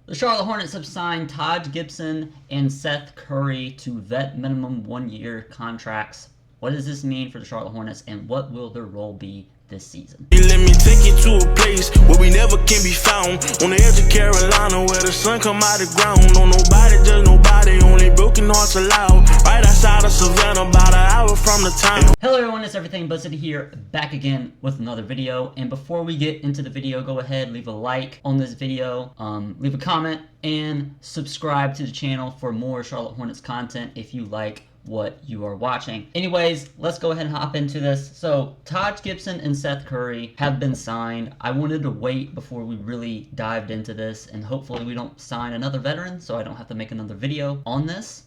The Charlotte Hornets have signed Taj Gibson and Seth Curry to vet minimum 1-year contracts. What does this mean for the Charlotte Hornets, and what will their role be this season? Let me take you to a place where we never can be found. On the edge of Carolina where the sun come out of the ground. Don't nobody judge nobody, only broken hearts allowed. Right outside of Savannah, about an hour from the town. Hello everyone, it's Everything Buzzed here, back again with another video. And before we get into the video, go ahead, leave a like on this video, leave a comment, and subscribe to the channel for more Charlotte Hornets content if you like what you are watching. Anyways, let's go ahead and hop into this. So Taj Gibson and Seth Curry have been signed. I wanted to wait before we really dived into this, and hopefully we don't sign another veteran so I don't have to make another video on this.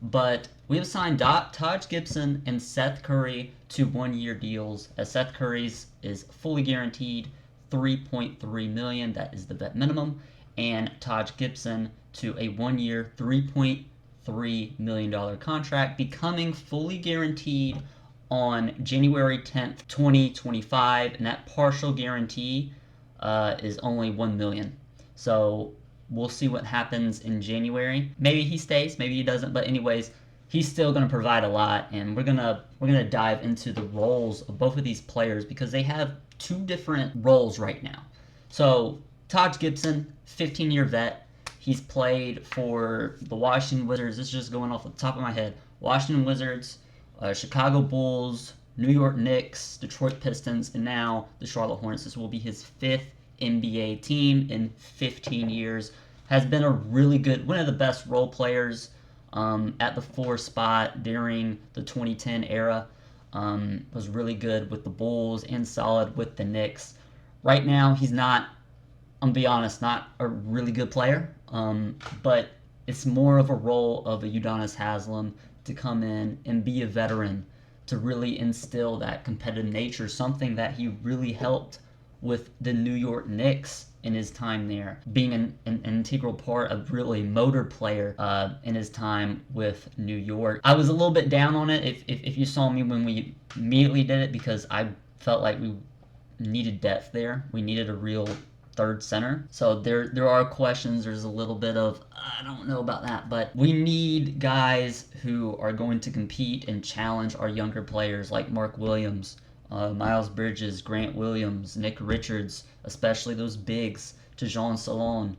But we have signed Taj Gibson and Seth Curry to 1-year deals, as Seth Curry's is fully guaranteed $3.3 million, that is the vet minimum, and Taj Gibson to a 1-year $3.3 million contract, becoming fully guaranteed on January 10th, 2025, and that partial guarantee is only $1 million. So we'll see what happens in January. Maybe he stays, maybe he doesn't, but anyways, he's still going to provide a lot, and we're gonna dive into the roles of both of these players because they have two different roles right now. So Taj Gibson, 15-year vet. He's played for the Washington Wizards. This is just going off the top of my head. Washington Wizards, Chicago Bulls, New York Knicks, Detroit Pistons, and now the Charlotte Hornets. This will be his 5th NBA team in 15 years. Has been a really good, one of the best role players at the 4 spot during the 2010 era. Was really good with the Bulls and solid with the Knicks. Right now, he's not, I'm gonna be honest, not a really good player, but it's more of a role of a Udonis Haslem to come in and be a veteran, to really instill that competitive nature, something that he really helped with the New York Knicks in his time there, being an integral part of really motor player in his time with New York. I was a little bit down on it if you saw me when we immediately did it, because I felt like we needed depth there. We needed a real third center. So there are questions. There's a little bit of, I don't know about that, but we need guys who are going to compete and challenge our younger players like Mark Williams, Miles Bridges, Grant Williams, Nick Richards, especially those bigs, Tejan Salon.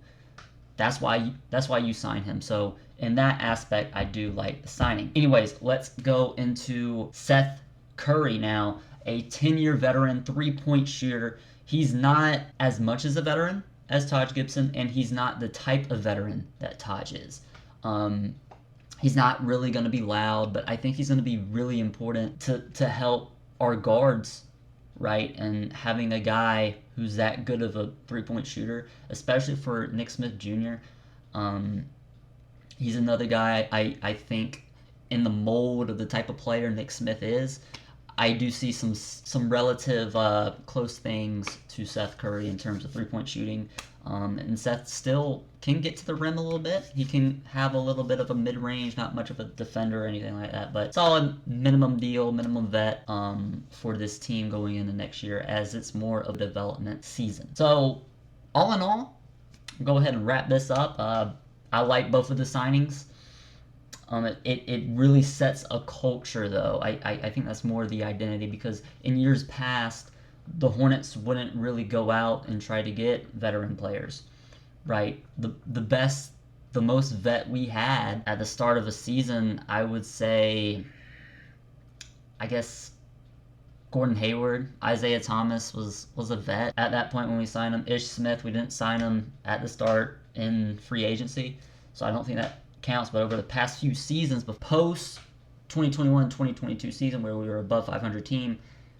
That's why you sign him. So in that aspect, I do like the signing. Anyways, let's go into Seth Curry now, a 10-year veteran, 3-point shooter. He's not as much as a veteran as Taj Gibson, and he's not the type of veteran that Taj is. He's not really going to be loud, but I think he's going to be really important to help our guards, right? And having a guy who's that good of a 3-point shooter, especially for Nick Smith Jr., he's another guy I think in the mold of the type of player Nick Smith is. I do see some relative close things to Seth Curry in terms of 3-point shooting. And Seth still can get to the rim a little bit. He can have a little bit of a mid-range, not much of a defender or anything like that, but solid minimum deal, minimum vet for this team going into next year, as it's more of a development season. So all in all, I'll go ahead and wrap this up. I like both of the signings. It really sets a culture, though. I think that's more the identity, because in years past, the Hornets wouldn't really go out and try to get veteran players, right? The most vet we had at the start of a season, I would say, I guess, Gordon Hayward. Isaiah Thomas was a vet at that point when we signed him. Ish Smith, we didn't sign him at the start in free agency, so I don't think that counts. But over the past few seasons, but post 2021-2022 season where we were above 500 team,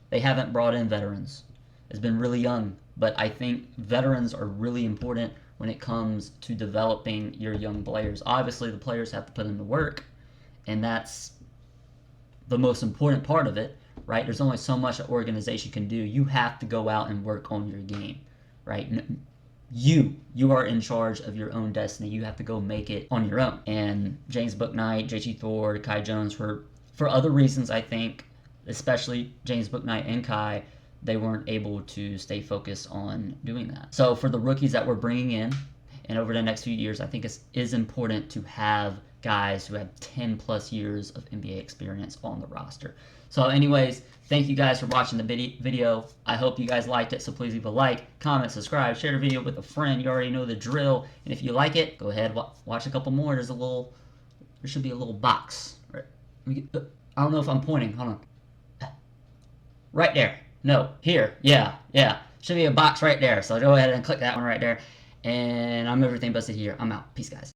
they haven't brought in veterans. It's been really young, but I think veterans are really important when it comes to developing your young players. Obviously, the players have to put in the work, and that's the most important part of it, right? There's only so much an organization can do. You have to go out and work on your game, right? You are in charge of your own destiny. You have to go make it on your own. And James Bouknight, JT Thor, Kai Jones, for other reasons, I think, especially James Bouknight and Kai, they weren't able to stay focused on doing that. So for the rookies that we're bringing in, And over the next few years, I think it is important to have guys who have 10 plus years of NBA experience on the roster. So anyways, thank you guys for watching the video. I hope you guys liked it, so please leave a like, comment, subscribe, share the video with a friend. You already know the drill. And if you like it, go ahead, watch a couple more. There should be a little box. Right. I don't know if I'm pointing. Hold on. Right there. No, here. Yeah. Should be a box right there. So go ahead and click that one right there. And I'm everything busted here. I'm out. Peace, guys.